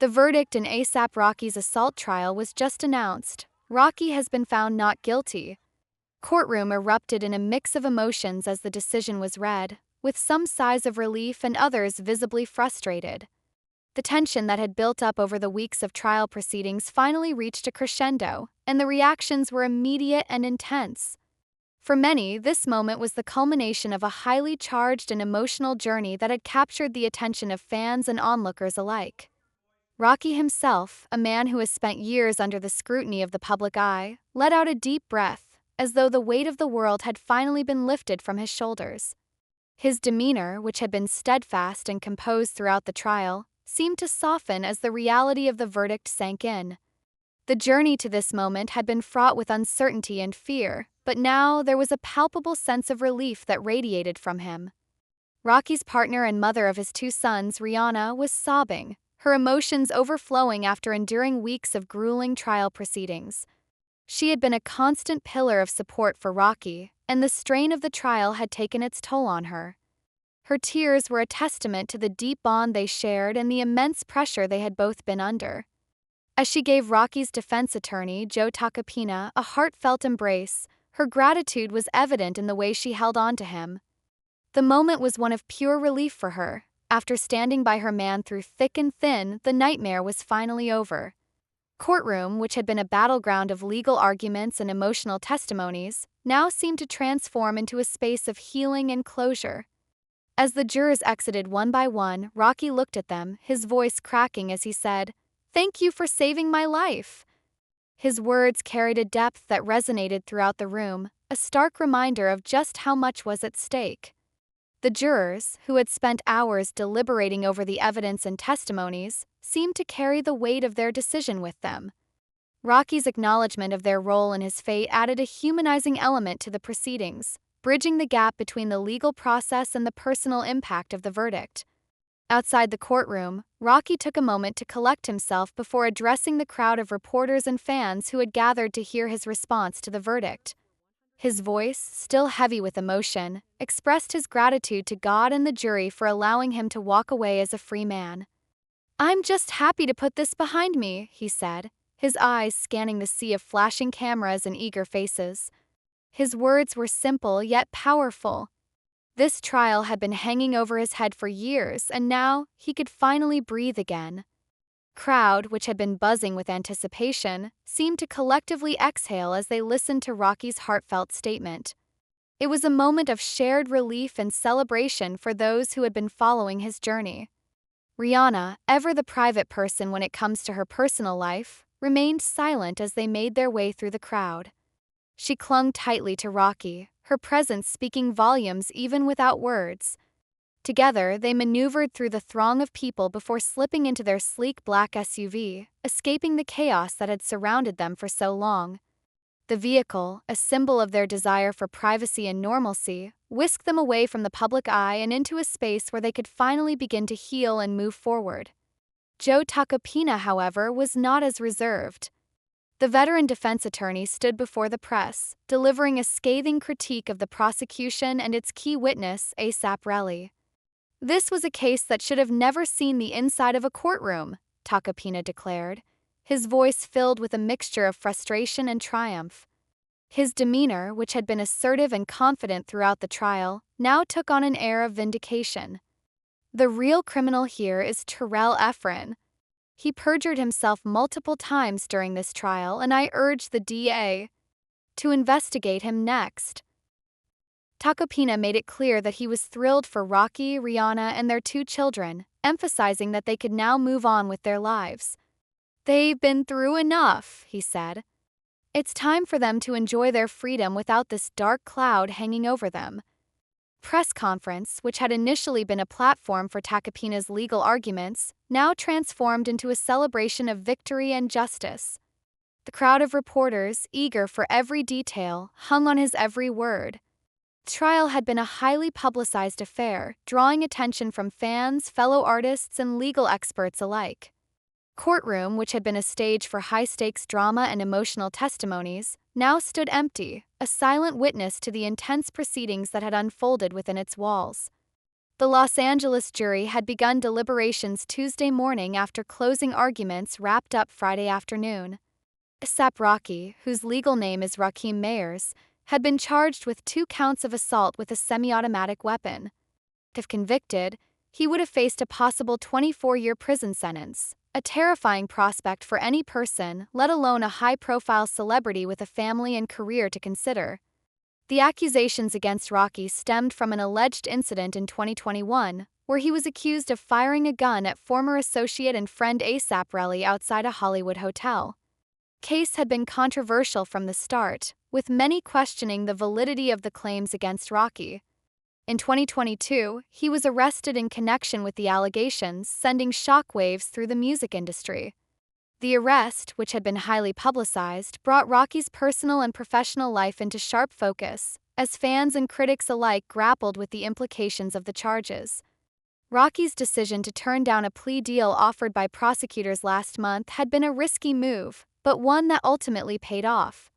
The verdict in A$AP Rocky's assault trial was just announced. Rocky has been found not guilty. Courtroom erupted in a mix of emotions as the decision was read, with some sighs of relief and others visibly frustrated. The tension that had built up over the weeks of trial proceedings finally reached a crescendo, and the reactions were immediate and intense. For many, this moment was the culmination of a highly charged and emotional journey that had captured the attention of fans and onlookers alike. Rocky himself, a man who has spent years under the scrutiny of the public eye, let out a deep breath, as though the weight of the world had finally been lifted from his shoulders. His demeanor, which had been steadfast and composed throughout the trial, seemed to soften as the reality of the verdict sank in. The journey to this moment had been fraught with uncertainty and fear, but now there was a palpable sense of relief that radiated from him. Rocky's partner and mother of his 2 sons, Rihanna, was sobbing, her emotions overflowing after enduring weeks of grueling trial proceedings. She had been a constant pillar of support for Rocky, and the strain of the trial had taken its toll on her. Her tears were a testament to the deep bond they shared and the immense pressure they had both been under. As she gave Rocky's defense attorney, Joe Tacopina, a heartfelt embrace, her gratitude was evident in the way she held on to him. The moment was one of pure relief for her. After standing by her man through thick and thin, the nightmare was finally over. Courtroom, which had been a battleground of legal arguments and emotional testimonies, now seemed to transform into a space of healing and closure. As the jurors exited one by one, Rocky looked at them, his voice cracking as he said, "Thank you for saving my life." His words carried a depth that resonated throughout the room, a stark reminder of just how much was at stake. The jurors, who had spent hours deliberating over the evidence and testimonies, seemed to carry the weight of their decision with them. Rocky's acknowledgement of their role in his fate added a humanizing element to the proceedings, bridging the gap between the legal process and the personal impact of the verdict. Outside the courtroom, Rocky took a moment to collect himself before addressing the crowd of reporters and fans who had gathered to hear his response to the verdict. His voice, still heavy with emotion, expressed his gratitude to God and the jury for allowing him to walk away as a free man. "I'm just happy to put this behind me," he said, his eyes scanning the sea of flashing cameras and eager faces. His words were simple yet powerful. This trial had been hanging over his head for years, and now he could finally breathe again. Crowd, which had been buzzing with anticipation, seemed to collectively exhale as they listened to Rocky's heartfelt statement. It was a moment of shared relief and celebration for those who had been following his journey. Rihanna, ever the private person when it comes to her personal life, remained silent as they made their way through the crowd. She clung tightly to Rocky, her presence speaking volumes even without words. Together, they maneuvered through the throng of people before slipping into their sleek black SUV, escaping the chaos that had surrounded them for so long. The vehicle, a symbol of their desire for privacy and normalcy, whisked them away from the public eye and into a space where they could finally begin to heal and move forward. Joe Tacopina, however, was not as reserved. The veteran defense attorney stood before the press, delivering a scathing critique of the prosecution and its key witness, A$AP Rocky. "This was a case that should have never seen the inside of a courtroom," Tacopina declared, his voice filled with a mixture of frustration and triumph. His demeanor, which had been assertive and confident throughout the trial, now took on an air of vindication. "The real criminal here is Terrell Efron. He perjured himself multiple times during this trial, and I urge the DA to investigate him next." Tacopina made it clear that he was thrilled for Rocky, Rihanna, and their 2 children, emphasizing that they could now move on with their lives. "They've been through enough," he said. "It's time for them to enjoy their freedom without this dark cloud hanging over them." Press conference, which had initially been a platform for Tacopina's legal arguments, now transformed into a celebration of victory and justice. The crowd of reporters, eager for every detail, hung on his every word. The trial had been a highly publicized affair, drawing attention from fans, fellow artists, and legal experts alike. Courtroom, which had been a stage for high-stakes drama and emotional testimonies, now stood empty, a silent witness to the intense proceedings that had unfolded within its walls. The Los Angeles jury had begun deliberations Tuesday morning after closing arguments wrapped up Friday afternoon. A$AP Rocky, whose legal name is Rakim Mayers, had been charged with 2 counts of assault with a semi-automatic weapon. If convicted, he would have faced a possible 24-year prison sentence, a terrifying prospect for any person, let alone a high-profile celebrity with a family and career to consider. The accusations against Rocky stemmed from an alleged incident in 2021, where he was accused of firing a gun at former associate and friend A$AP Rocky outside a Hollywood hotel. The case had been controversial from the start, with many questioning the validity of the claims against Rocky. In 2022, he was arrested in connection with the allegations, sending shockwaves through the music industry. The arrest, which had been highly publicized, brought Rocky's personal and professional life into sharp focus, as fans and critics alike grappled with the implications of the charges. Rocky's decision to turn down a plea deal offered by prosecutors last month had been a risky move, but one that ultimately paid off.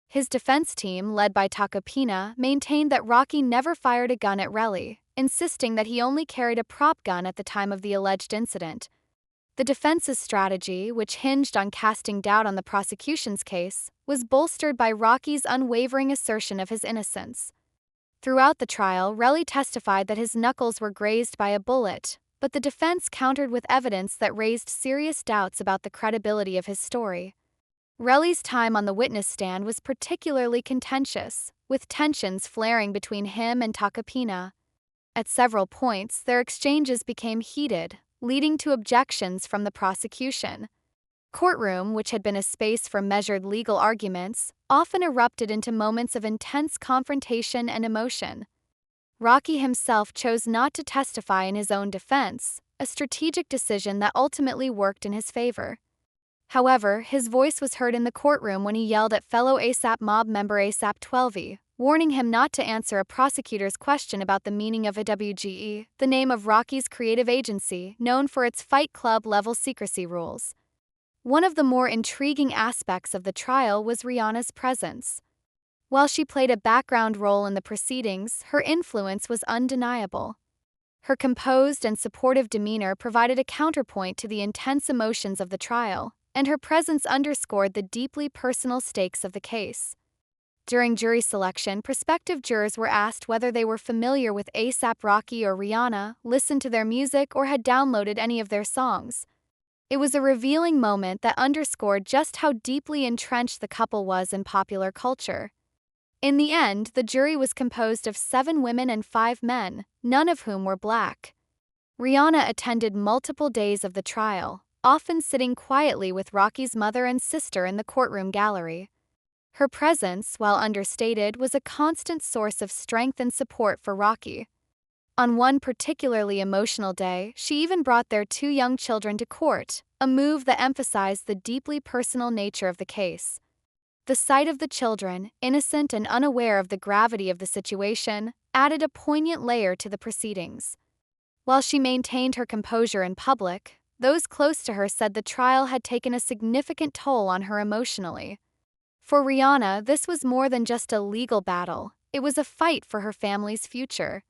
His defense team, led by Tacopina, maintained that Rocky never fired a gun at Relly, insisting that he only carried a prop gun at the time of the alleged incident. The defense's strategy, which hinged on casting doubt on the prosecution's case, was bolstered by Rocky's unwavering assertion of his innocence. Throughout the trial, Relly testified that his knuckles were grazed by a bullet, but the defense countered with evidence that raised serious doubts about the credibility of his story. Relly's time on the witness stand was particularly contentious, with tensions flaring between him and Tacopina. At several points, their exchanges became heated, leading to objections from the prosecution. Courtroom, which had been a space for measured legal arguments, often erupted into moments of intense confrontation and emotion. Rocky himself chose not to testify in his own defense, a strategic decision that ultimately worked in his favor. However, his voice was heard in the courtroom when he yelled at fellow A$AP mob member A$AP 12, warning him not to answer a prosecutor's question about the meaning of AWGE, the name of Rocky's creative agency, known for its Fight Club-level secrecy rules. One of the more intriguing aspects of the trial was Rihanna's presence. While she played a background role in the proceedings, her influence was undeniable. Her composed and supportive demeanor provided a counterpoint to the intense emotions of the trial, and her presence underscored the deeply personal stakes of the case. During jury selection, prospective jurors were asked whether they were familiar with A$AP Rocky or Rihanna, listened to their music, or had downloaded any of their songs. It was a revealing moment that underscored just how deeply entrenched the couple was in popular culture. In the end, the jury was composed of 7 women and 5 men, none of whom were Black. Rihanna attended multiple days of the trial, often sitting quietly with Rocky's mother and sister in the courtroom gallery. Her presence, while understated, was a constant source of strength and support for Rocky. On one particularly emotional day, she even brought their 2 young children to court, a move that emphasized the deeply personal nature of the case. The sight of the children, innocent and unaware of the gravity of the situation, added a poignant layer to the proceedings. While she maintained her composure in public, those close to her said the trial had taken a significant toll on her emotionally. For Rihanna, this was more than just a legal battle, it was a fight for her family's future.